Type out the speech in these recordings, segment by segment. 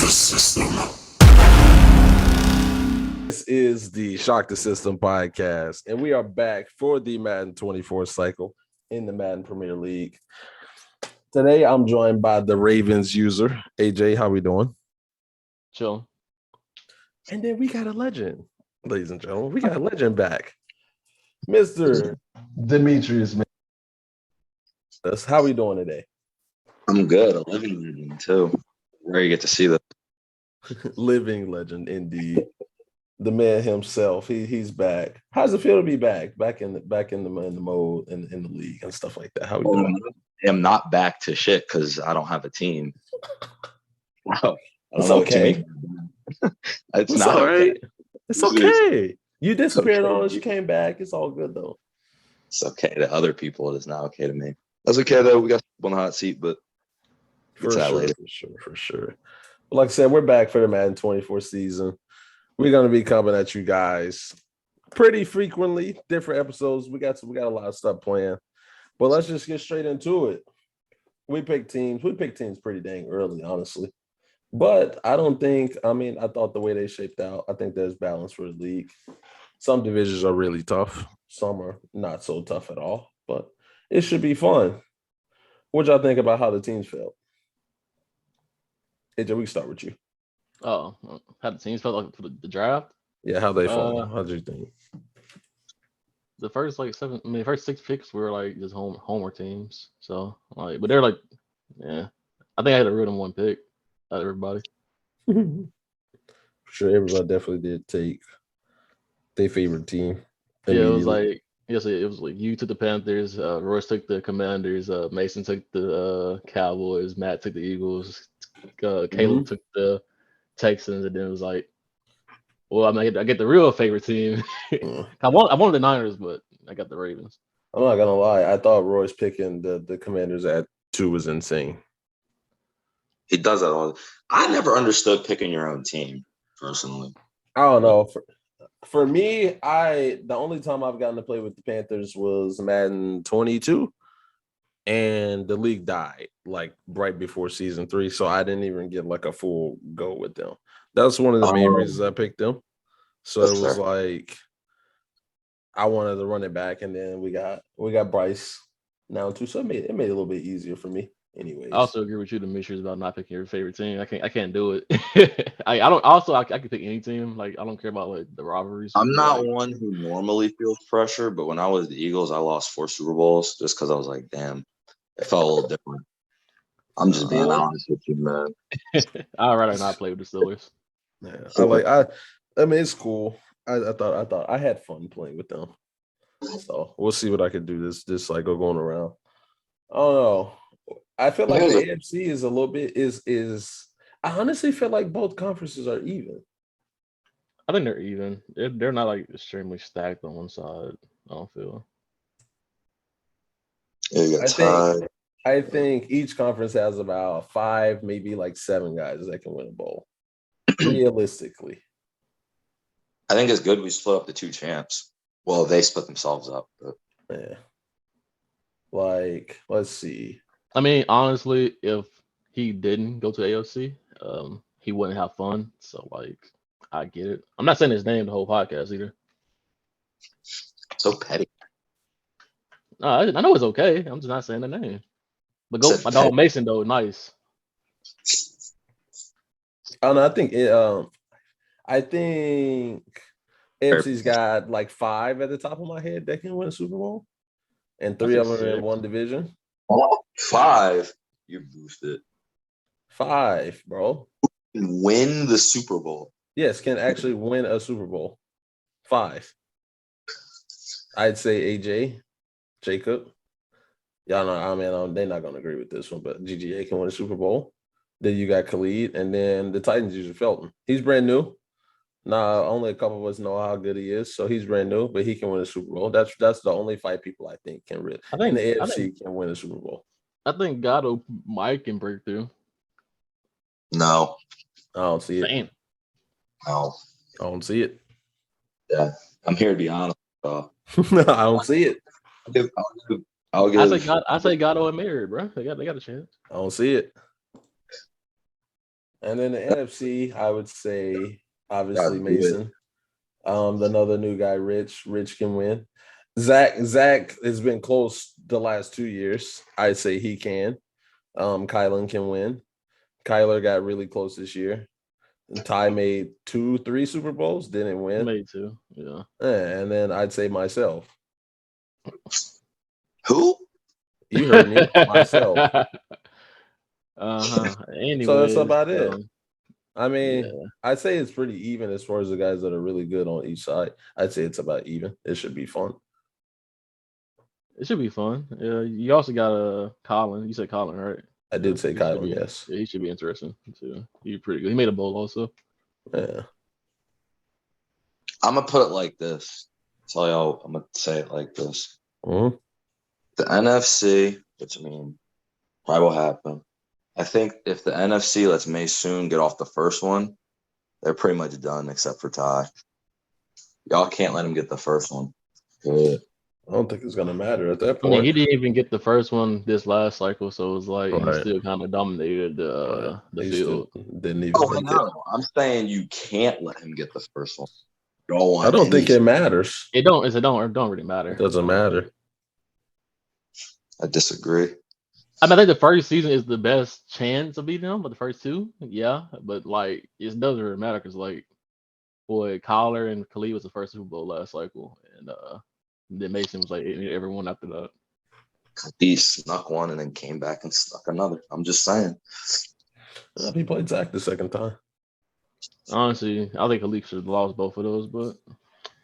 the system. This is the Shock the System podcast, and we are back for the Madden 24 cycle in the Madden Premier League. Today, I'm joined by the Ravens user, AJ. How we doing? Chill. And then we got a legend, ladies and gentlemen. We got a legend back, Mr. Demetrius. How we doing today? I'm good. A living legend too. Where you get to see that. Living legend, indeed. The man himself. He's back. How's it feel to be back in the mode in the league and stuff like that? How we doing? I am not back to shit because I don't have a team. Wow. It's okay. It's not all right. okay. It's okay. You disappeared on us. You came back. It's all good though. It's okay to other people. It is not okay to me. That's okay though. We got on the hot seat, but for sure. But like I said, we're back for the Madden 24 season. We're gonna be coming at you guys pretty frequently, different episodes. We got a lot of stuff planned, but let's just get straight into it. We picked teams pretty dang early, honestly. But I thought the way they shaped out, I think there's balance for the league. Some divisions are really tough, some are not so tough at all, but it should be fun. What y'all think about how the teams felt? AJ, we can start with you. Oh, how the teams felt like for the draft? Yeah, how they felt. How did you think? The first first 6 picks were like just homer teams. So but they're like, yeah. I think I had to root them one pick out of everybody. Sure, everybody definitely did take their favorite team. Yeah, it was like you took the Panthers, Royce took the Commanders, Mason took the Cowboys, Matt took the Eagles, Caleb took the Texans, and then it was like, well, I get the real favorite team. I wanted the Niners, but I got the Ravens. I'm not gonna lie, I thought Royce picking the Commanders at 2 was insane. He does that all. I never understood picking your own team personally. I don't know. For me, the only time I've gotten to play with the Panthers was Madden 22, and the league died like right before season 3, so I didn't even get like a full go with them. That's one of the main reasons I picked them. So it was like I wanted to run it back, and then we got Bryce now too, so it made it a little bit easier for me. Anyways, I also agree with you, Demetrius, about not picking your favorite team. I can't do it. I can pick any team. Like I don't care about like the rivalries. I'm not one who normally feels pressure, but when I was the Eagles, I lost 4 Super Bowls just because I was like, damn, it felt a little different. I'm just being honest with you, man. I'd rather not play with the Steelers. Yeah, I mean, it's cool. I thought I had fun playing with them. So we'll see what I can do this cycle going around. I don't know. I feel like the AFC is a little bit is. I honestly feel like both conferences are even. I think they're even. They're not like extremely stacked on one side. I don't feel. I think each conference has about 5, maybe like 7 guys that can win a bowl. Realistically, I think it's good we split up the 2 champs. Well, they split themselves up, but yeah. Like, let's see. I mean, honestly, if he didn't go to AOC, he wouldn't have fun. So, like, I get it. I'm not saying his name the whole podcast either. So petty. No, I know it's okay. I'm just not saying the name. But go, my dog Mason though, nice. I don't know. I think AFC's got like 5 at the top of my head that can win a Super Bowl, and 3 of them are in one division. 5, you boosted. 5, bro. Win the Super Bowl. Yes, can actually win a Super Bowl. 5. I'd say AJ, Jacob. Y'all know, I mean, they're not gonna agree with this one, but GGA can win a Super Bowl. Then you got Khalid, and then the Titans user Felton. He's brand new. Now, only a couple of us know how good he is, so he's brand new, but he can win a Super Bowl. That's the only 5 people I think can really. I think the AFC can win a Super Bowl. I think Gatto Mike can break through. No, I don't see it. Damn. No, I don't see it. Yeah, I'm here to be honest. I don't see it. I'll give. I say Gatto and Mary, bro. They got a chance. I don't see it. And then the NFC, I would say obviously Gotta do it. Mason. Another new guy, Rich. Rich can win. Zach has been close the last 2 years. I'd say he can. Kylan can win. Kyler got really close this year. And Ty made 2-3 Super Bowls, didn't win. Made two, yeah. And then I'd say myself. Who? You heard me, myself. Anyway, So that's about it. I mean, yeah. I'd say it's pretty even as far as the guys that are really good on each side. I'd say it's about even. It should be fun. It should be fun. Yeah, you also got Colin. You said Colin, right? I did say He should Kylan, be- yes. Yeah, he should be interesting too. He's pretty good. He made a bowl also. Yeah. I'm gonna put it like this. Tell y'all, I'm gonna say it like this. Mhm. The NFC, which I mean, probably will happen. I think if the NFC lets Maysoon get off the first one, they're pretty much done except for Ty. Y'all can't let him get the first one. Good. I don't think it's gonna matter at that I mean, point. he didn't even get the first one this last cycle, so it was like he Right. still kind of dominated Right. the He field. still didn't even Oh, I make it. know. I'm saying you can't let him get the first one. Don't want I don't think any- it matters. It don't really matter. It doesn't matter. I disagree. I mean, I think the first season is the best chance of beating them, but the first two, yeah. But like, it doesn't really matter because like, boy, Collar and Khalid was the first Super Bowl last cycle, and then Mason was like everyone after that. He snuck one and then came back and snuck another. I'm just saying. He played Zach the second time. Honestly, I think Khalid should have lost both of those,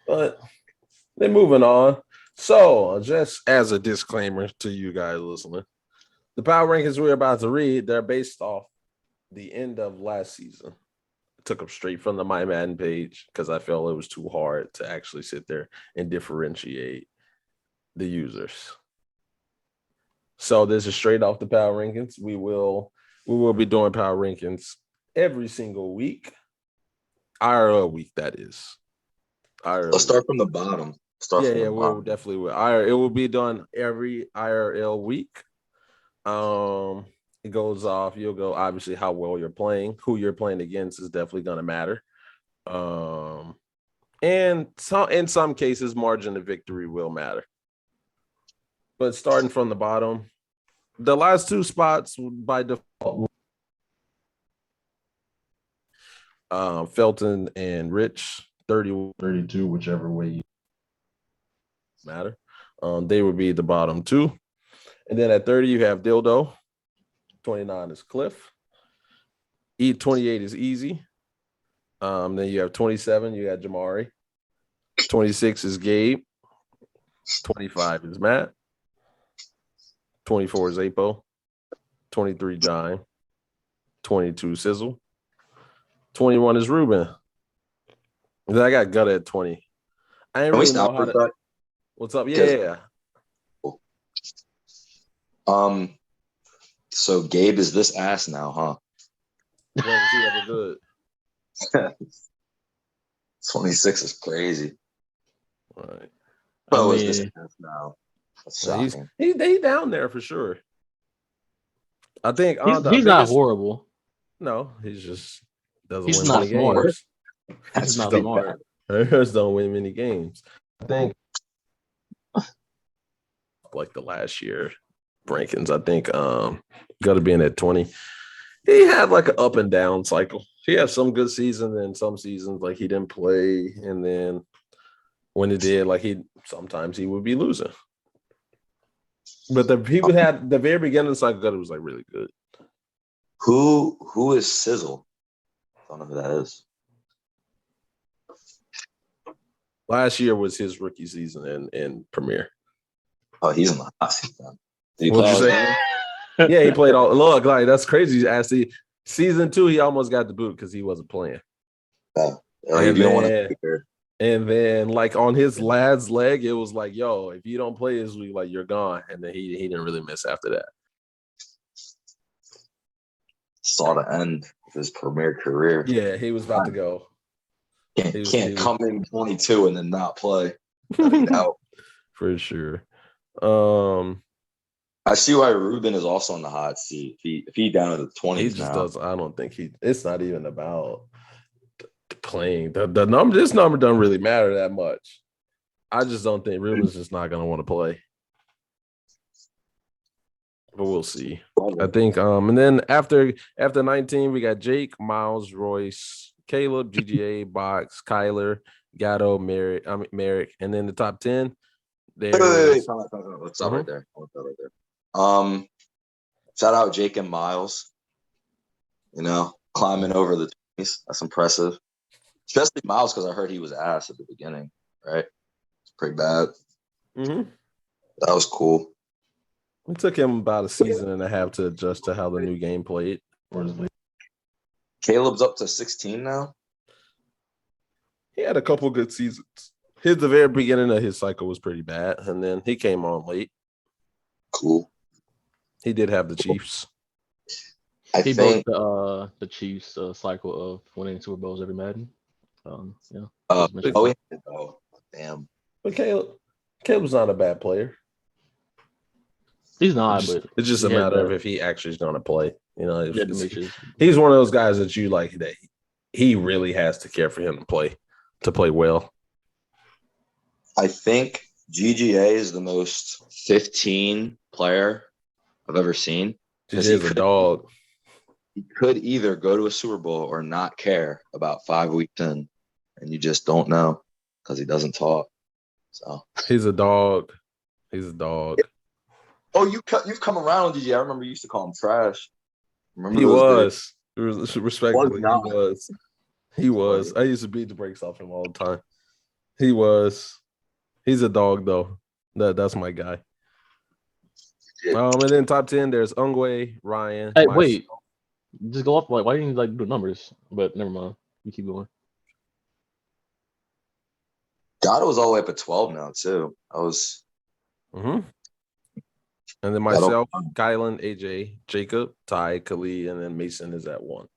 But they're moving on. So, just as a disclaimer to you guys listening, the power rankings we're about to read, they're based off the end of last season. I took them straight from the My Madden page because I felt it was too hard to actually sit there and differentiate the users. So this is straight off the power rankings. We will be doing power rankings every single week. IRL week, that is. IRL Let's start from the bottom. We'll definitely will. It will be done every IRL week. It goes off. You'll go obviously how well you're playing. Who you're playing against is definitely going to matter. And so in some cases, margin of victory will matter. But starting from the bottom, the last two spots by default, Felton and Rich, 31, 32, whichever way you matter. They would be the bottom two. And then at 30, you have Dildo. 29 is Cliff. 28 is Easy. Then you have 27, you got Jamari. 26 is Gabe. 25 is Matt. 24 is Apo. 23 John. 22 Sizzle. 21 is Ruben. Then I got Gutta at 20. I ain't really know how to. What's up? Yeah. So Gabe is this ass now, huh? When was he ever good? 26 is crazy. All right. Oh, is this ass now? That's shocking. He's down there for sure. I think he's not horrible. No, he's just doesn't he's win not many smart. games. He's not smart. Hers don't win many games. I think like the last year rankings, I think got to be in at 20. He had like an up and down cycle. He had some good seasons and some seasons like he didn't play, and then when he did, like sometimes he would be losing. But he would have the very beginning of the cycle, it was like really good. Who is Sizzle? I don't know who that is. Last year was his rookie season in Premier. Oh, he's in the hot seat then. What'd you say? Yeah, he played all. Look, like that's crazy. Actually, season 2, he almost got the boot because he wasn't playing. And then, like on his lad's leg, it was like, "Yo, if you don't play this week, like you're gone." And then he didn't really miss after that. Saw the end of his Premier career. Yeah, he was about to go. Can't come in 22 and then not play. Out. For sure. All I see why Ruben is also on the hot seat. If he down to the 20s He just now. does. I don't think it's not even about playing. The number. This number doesn't really matter that much. I just don't think Ruben's just not going to want to play. But we'll see. I think. And then after 19, we got Jake, Miles, Royce, Caleb, GGA, Box, Kyler, Gatto, Merrick, and then the top 10. Wait, let's stop right there. Shout out Jake and Miles. Climbing over the 20s. That's impressive. Especially Miles, because I heard he was ass at the beginning, right? It's pretty bad. Mm-hmm. That was cool. It took him about a season and a half to adjust to how the new game played. Caleb's up to 16 now. He had a couple good seasons. The very beginning of his cycle was pretty bad, and then he came on late. Cool. He did have the Chiefs. He broke the Chiefs' cycle of winning Super Bowls every Madden. Yeah. Damn. But Caleb's not a bad player. He's not, but it's just a matter of if he actually is going to play. He's one of those guys that you like that he really has to care for him to play well. I think GGA is the most 15 player I've ever seen. He's a dog. He could either go to a Super Bowl or not care about 5 weeks in, and you just don't know because he doesn't talk. So he's a dog. He's a dog. Oh, you've come around, GG. I remember you used to call him trash. He was. Respectfully, he was. I used to beat the brakes off him all the time. He was. He's a dog, though. That's my guy. And then top 10, there's Ungwe, Ryan. Hey, wait. Just go off. Why didn't you do numbers? But never mind. You keep going. Gatto was all the way up at 12 now, too. I was. Mm-hmm. And then myself, Kylan, AJ, Jacob, Ty, Khalid, and then Mason is at 1.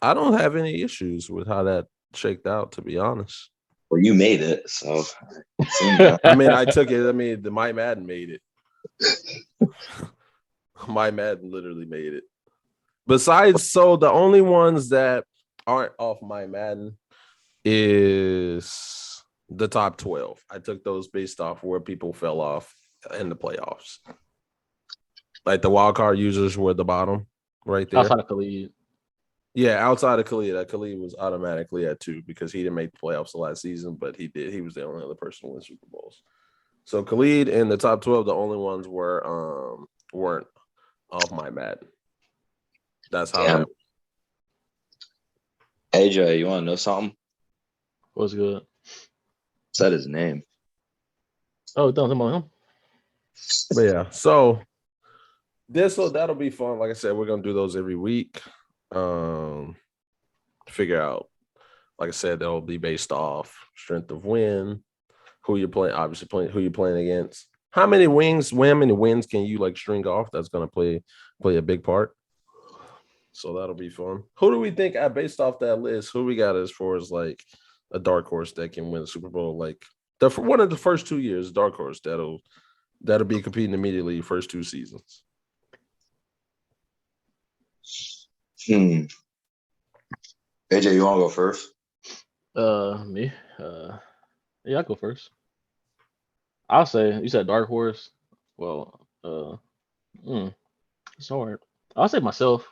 I don't have any issues with how that shaked out, to be honest. Well, you made it, so. I mean, I took it. I mean, my Madden made it. My Madden literally made it. Besides, so the only ones that aren't off my Madden is the top 12. I took those based off where people fell off in the playoffs. Like the wild card users were at the bottom right there. Outside of Khalid. Yeah, outside of Khalid. Khalid was automatically at 2 because he didn't make the playoffs the last season, but he did. He was the only other person to win Super Bowls. So Khalid and the top 12, the only ones weren't off my Madden. That's how that was. AJ, you want to know something? What's good? Said his name. Oh, don't about him. But yeah, so that'll be fun. Like I said, we're gonna do those every week. Figure out, like I said, that'll be based off strength of win, who you're playing, who you're playing against. How many wins can you string off? That's gonna play a big part. So that'll be fun. Who do we think, based off that list, who we got as far as a dark horse that can win the Super Bowl? One of the first 2 years, dark horse that'll be competing immediately first 2 seasons. AJ, you want to go first? Me. Yeah, I'll go first. I'll say, you said dark horse. Well, it's hard. I'll say myself.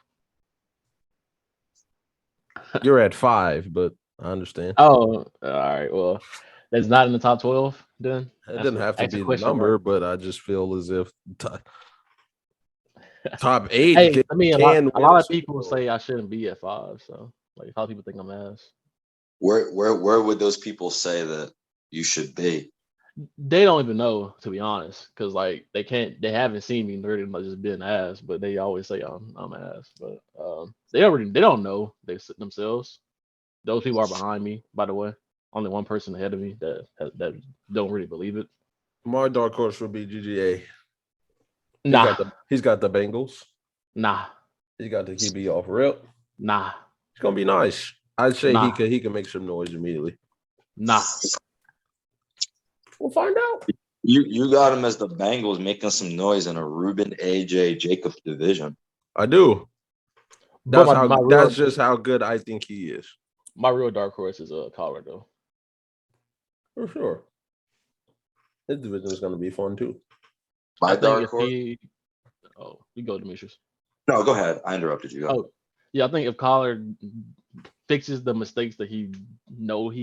You're at 5, but I understand. Oh, all right. Well, that's not in the top 12 then? It doesn't have to be the number, but I just feel as if top 8. Hey, a lot of people say I shouldn't be at 5. So, a lot of people think I'm ass. Where would those people say that you should be? They don't even know, to be honest, because they haven't seen me nerding just being ass, but they always say I'm ass. But they don't know themselves. Those people are behind me, by the way. Only one person ahead of me that don't really believe it. My dark horse would be GGA. Nah. He's got the Bengals. Nah. He got the QB off rip. Nah. It's gonna be nice. I'd say he can make some noise immediately. Nah. We'll find out. You got him as the Bengals making some noise in a Ruben AJ Jacob division. I do. But That's just how good I think he is. My real dark horse is Colorado. For sure. His division is going to be fun too. My dark horse. You go, Demetrius. No, go ahead. I interrupted you. Oh, yeah. I think if Collard fixes the mistakes that he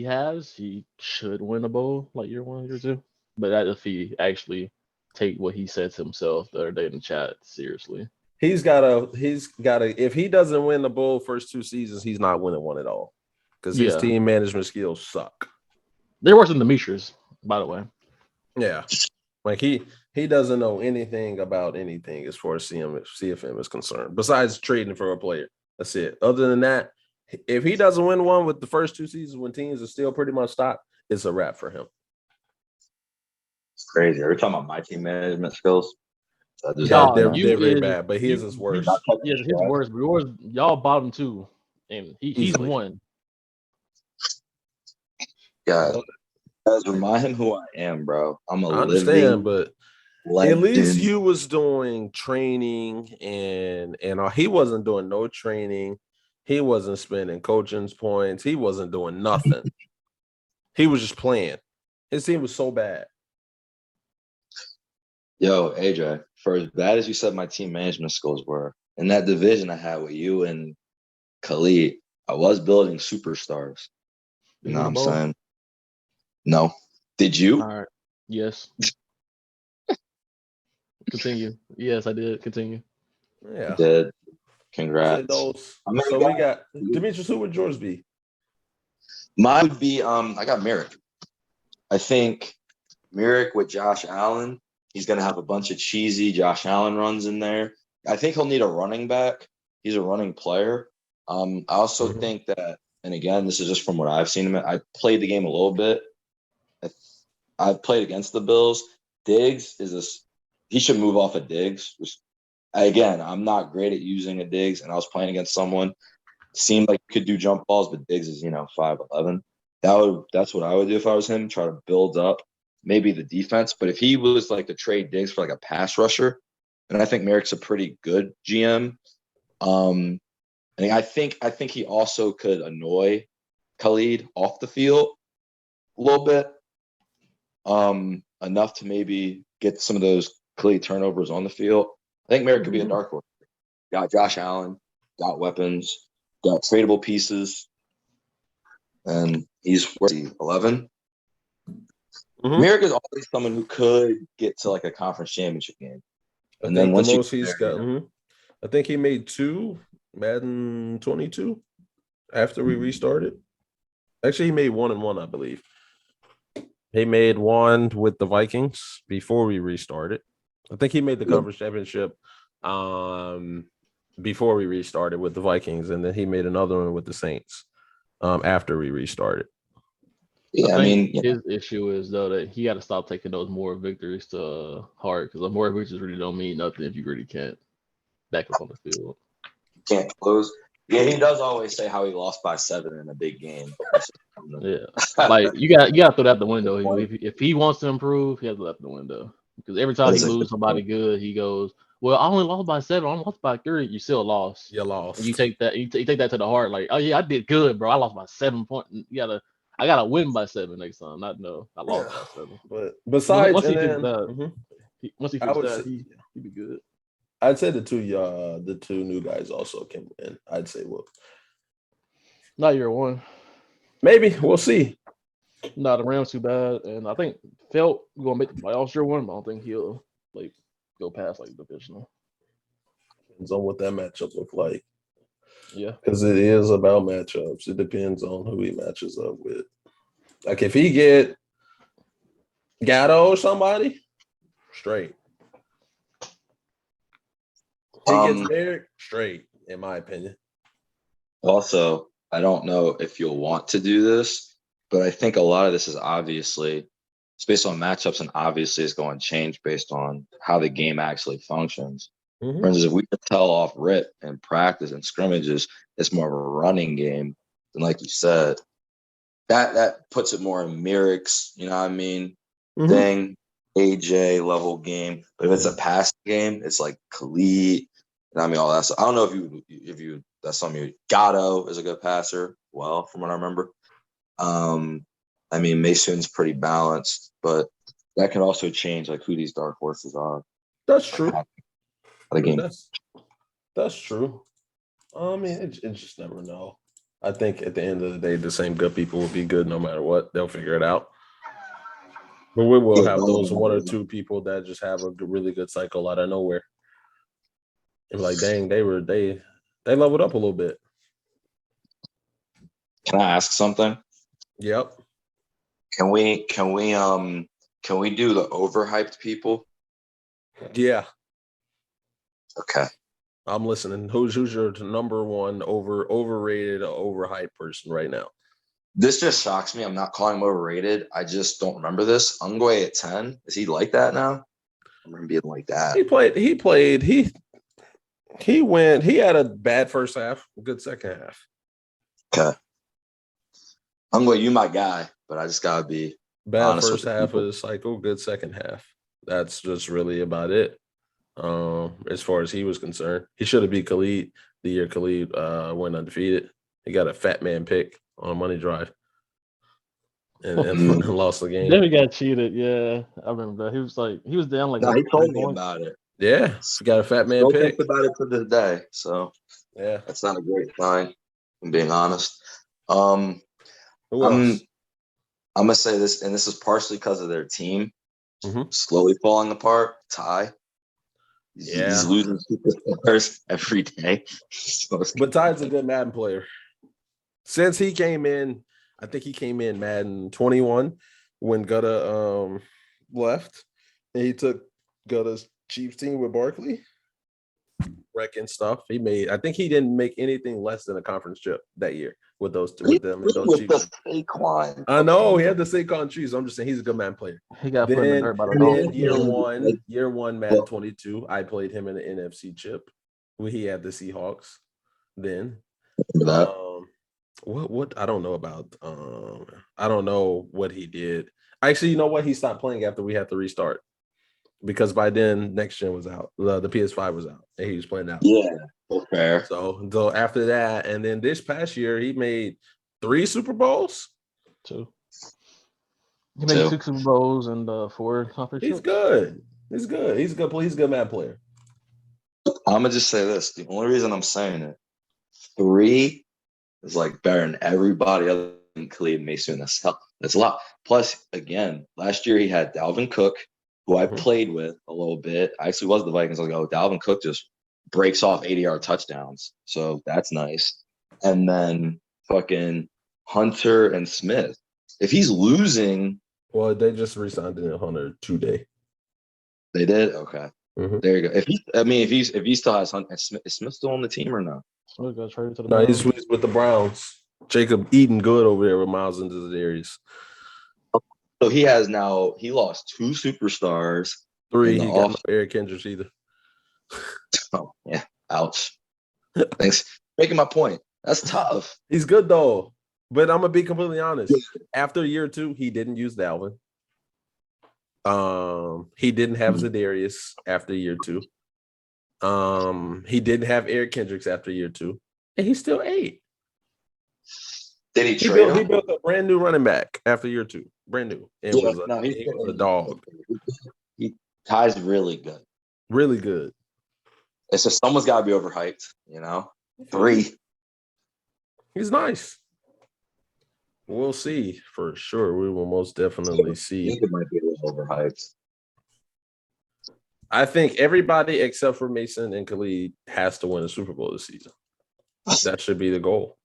has, he should win a bowl like year 1, year 2. But that if he actually take what he said to himself the other day in the chat seriously. He's gotta if he doesn't win the bowl first 2 seasons, he's not winning one at all. Because his team management skills suck. They're worse than Demetrius, by the way. Yeah. Like he doesn't know anything about anything as far as CFM is concerned, besides trading for a player. That's it. Other than that, if he doesn't win one with the first 2 seasons when teams are still pretty much stocked, it's a wrap for him. It's crazy. Are we talking about my team management skills? They're very bad, but his is worse. Yeah, his worse. But yours, y'all bottom 2, and he's won. Yeah, guys, remind him who I am, bro. I understand, but legend. At least you was doing training, and he wasn't doing no training. He wasn't spending coaching's points. He wasn't doing nothing. He was just playing. His team was so bad. Yo, AJ, for as bad as you said my team management skills were, in that division I had with you and Khalid, I was building superstars. You know what I'm saying? No. Did you? All right. Yes. Continue. Yes, I did. Continue. Yeah. I did. Congrats. So we got Demetrius. Who would yours be? Mine would be I got Merrick. I think Merrick with Josh Allen. He's gonna have a bunch of cheesy Josh Allen runs in there. I think he'll need a running back. He's a running player. I also think that, and again, this is just from what I've seen him. I played the game a little bit. I've played against the Bills. Diggs he should move off of Diggs. Again, I'm not great at using a Diggs, and I was playing against someone. Seemed like he could do jump balls, but Diggs is 5'11". That's what I would do if I was him. Try to build up maybe the defense, but if he was like to trade Diggs for like a pass rusher, and I think Merrick's a pretty good GM. And I think he also could annoy Khalid off the field a little bit, enough to maybe get some of those Khalid turnovers on the field. I think Merrick could be a dark horse. Got Josh Allen, got weapons, got tradable pieces, and he's 11. Merrick is always someone who could get to like a conference championship game. And then once he's got, I think he made 2 Madden 22 after we restarted. Actually, he made 1-1, I believe. He made 1 with the Vikings before we restarted. I think he made the conference championship before we restarted with the Vikings, and then he made another one with the Saints after we restarted. Yeah, I mean, his issue is though that he got to stop taking those more victories to heart, because the more victories really don't mean nothing if you really can't back up on the field. Can't close. Yeah, he does always say how he lost by 7 in a big game. Yeah, like you got to throw that out the window. If he wants to improve, he has to throw that out the window, because every time he loses somebody good, he goes, "Well, I only lost by 7. I only lost by 3. You still lost. You lost. And you take that. You take that to the heart. Like, oh yeah, I did good, bro. I lost by 7 points. I gotta win by 7 next time. I lost by 7. But besides, once he fixes that, he'd be good. I'd say the two new guys also can win. I'd say not year 1. Maybe we'll see. No, the Rams too bad, and I think Felt gonna make the playoffs year 1, but I don't think he'll go past divisional. Depends on what that matchup look like. Yeah, because it is about matchups. It depends on who he matches up with. Like if he get Gatto or somebody, straight. He gets Merrick, straight, in my opinion. Also, I don't know if you'll want to do this, but I think a lot of this is obviously it's based on matchups, and obviously it's going to change based on how the game actually functions. For instance, if we can tell off rip and practice and scrimmages, it's more of a running game. And like you said, that puts it more in Merrick's, you know what I mean, thing, AJ level game. But if it's a passing game, it's like Khalid. I mean, all that. So I don't know if you that's something you. Gatto is a good passer. Well, from what I remember. I mean, Mason's pretty balanced, but that can also change like who these dark horses are. That's true. The game. That's true. I mean, it just never know. I think at the end of the day, the same good people will be good no matter what. They'll figure it out. But we will have those one or two people that just have a really good cycle out of nowhere. And like, dang, they leveled up a little bit. Can I ask something? Yep. Can we do the overhyped people? Yeah. Okay. I'm listening. Who's your number one overrated or overhyped person right now? This just shocks me. I'm not calling him overrated. I just don't remember this. Ungwe at 10. Is he like that now? I remember him being like that. He had a bad first half, good second half. Okay. Ungwe, you my guy, but I just gotta be bad first half of the cycle, good second half. That's just really about it. As far as he was concerned, he should have beat Khalid the year Khalid went undefeated. He got a fat man pick on a money drive and lost the game. Then he got cheated. Yeah, I remember that. He was down like. No, he told me about it. Yeah, he got a fat man pick. Think about it to this day. So yeah, that's not a great sign. I'm being honest. Who else? I'm gonna say this, and this is partially because of their team slowly falling apart. Ty. He's losing superstars every day. But Ty's a good Madden player. Since he came in, I think he came in Madden 21 when Gutta left. And he took Gutta's Chiefs team with Barkley. Wrecking stuff. I think he didn't make anything less than a conference chip that year with those Chiefs. I know he had the Saquon trees. I'm just saying he's a good man player. He got put in the dirt by the year one, Madden 22. I played him in the NFC chip. He had the Seahawks. Then, what I don't know about. I don't know what he did. Actually, you know what? He stopped playing after we had to restart. Because by then, next gen was out. The PS5 was out, and he was playing out. Yeah, fair. So after that, and then this past year, he made 3 Super Bowls. 2. He made 6 Super Bowls and 4 conference. He's good. He's good. He's a good Madden player. I'm gonna just say this: the only reason I'm saying it, 3 is like better than everybody other than Khalid Mason. That's a lot. Plus, again, last year he had Dalvin Cook, who I played with a little bit. I actually was the Vikings. I was like, Dalvin Cook just breaks off 80-yard touchdowns. So that's nice. And then fucking Hunter and Smith. If he's losing. Well, they just re-signed Hunter today. They did? Okay. There you go. If he still has Hunter, is Smith still on the team or no? No, he's with the Browns. Jacob eating good over there with Miles into the areas. So he lost 2 superstars. 3. He got no Eric Kendricks either. Oh, yeah. Ouch. Thanks. Making my point. That's tough. He's good though. But I'm gonna be completely honest. After year 2, he didn't use Dalvin. He didn't have Za'Darius after year 2. He didn't have Eric Kendricks after year 2. And he still ate. Did he trade him? He built a brand new running back after year 2. Brand new. He was a dog. Ty's really good. Really good. It's just someone's got to be overhyped, you know? 3. He's nice. We'll see for sure. We will most definitely see. I think it might be a little overhyped. I think everybody except for Mason and Khalid has to win a Super Bowl this season. That should be the goal.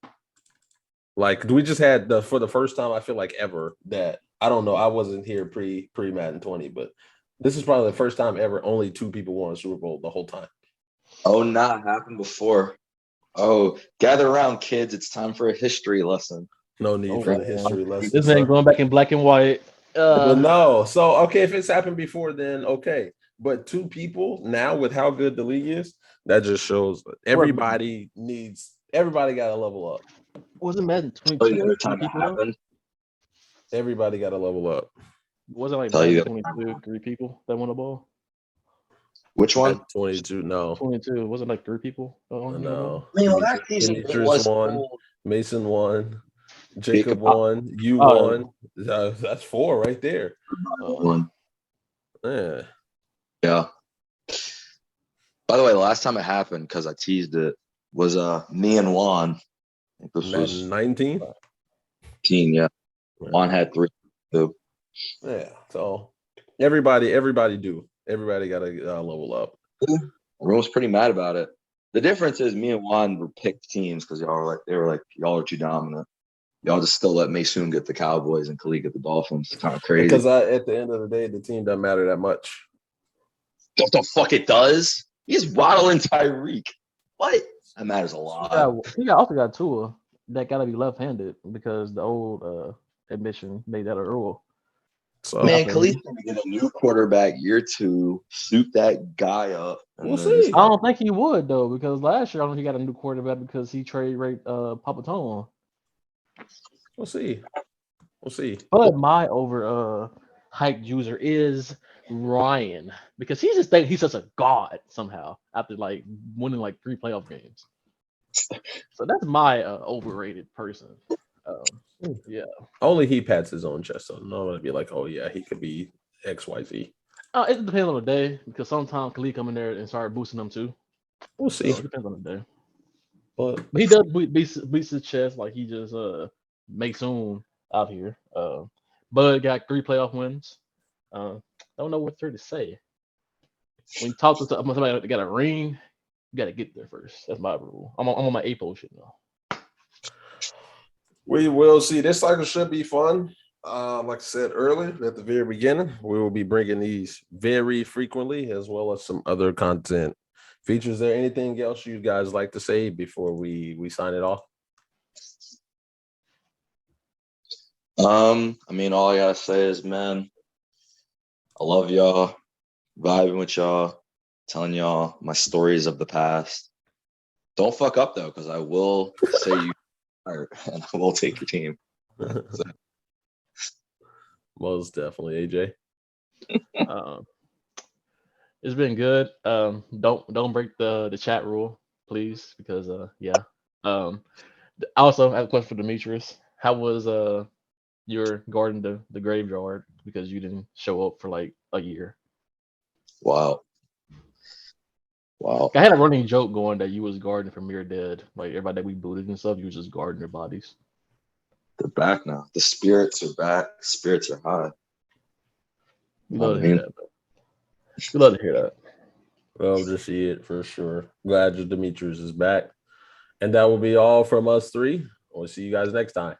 Like we just had for the first time, I feel like ever that I don't know. I wasn't here pre Madden 20, but this is probably the first time ever only 2 people won a Super Bowl the whole time. Oh, not happened before. Oh, gather around, kids. It's time for a history lesson. No need for the history lesson. This ain't going back in black and white. But no. So, okay, if it's happened before, then okay. But 2 people now with how good the league is, that just shows everybody got to level up. Wasn't Madden 22? Everybody got to level up. Wasn't like Tell you Madden that. 22, 3 people that won the ball. Which one? At 22, no. 22 wasn't like 3 people that won the ball. No. I mean, last season it Demetrius was won. cold. Mason won. Jacob Jacob won. You won. That's 4 right there. won. Yeah. Yeah. By the way, the last time it happened, because I teased it, was me and Juan. I think this was 19. 15, yeah. Juan had 3. Too. Yeah. So everybody do. Everybody got to level up. Everyone was pretty mad about it. The difference is me and Juan were picked teams because they were like, y'all are too dominant. Y'all just still let Maysoon get the Cowboys and Khalid get the Dolphins. It's kind of crazy. Because at the end of the day, the team doesn't matter that much. What the fuck it does? He's Waddle and Tyreek. What? That matters a lot. He also got Tua that got to be left-handed because the old admission made that a rule. So Man, Khalid's going to get a new quarterback year 2, suit that guy up. We'll see. I don't think he would though because last year I don't think he got a new quarterback because he trade rate Papatone. We'll see. But my over hyped user is Ryan because he just thinks he's such a god somehow after like winning like 3 playoff games. So that's my overrated person. Yeah. Only he pats his own chest. So no one to be like, oh yeah, he could be XYZ. It depends on the day because sometimes Khalid come in there and start boosting them too. We'll see. So it depends on the day. But he does beats his chest like he just makes on out here. Bud got 3 playoff wins. Don't know what to say. When you talk to somebody that got a ring, you got to get there first. That's my rule. I'm on my APO shit now. we will see. This cycle should be fun. Like I said earlier at the very beginning, we will be bringing these very frequently as well as some other content features. Is there anything else you guys like to say before we sign it off? I mean, all I gotta say is, man, I love y'all, vibing with y'all, telling y'all my stories of the past. Don't fuck up though, because I will say you and I will take your team. So. Most definitely, AJ. It's been good. Don't break the chat rule, please, because yeah. Also, I have a question for Demetrius. How was your guarding the graveyard because you didn't show up for like a year? Wow. I had a running joke going that you was guarding for Mere Dead. Like everybody that we booted and stuff, you was just guarding their bodies. They're back now. The spirits are back. Spirits are high. We love to hear that. We love to hear that. Love to see it for sure. Glad your Demetrius is back. And that will be all from us 3. We'll see you guys next time.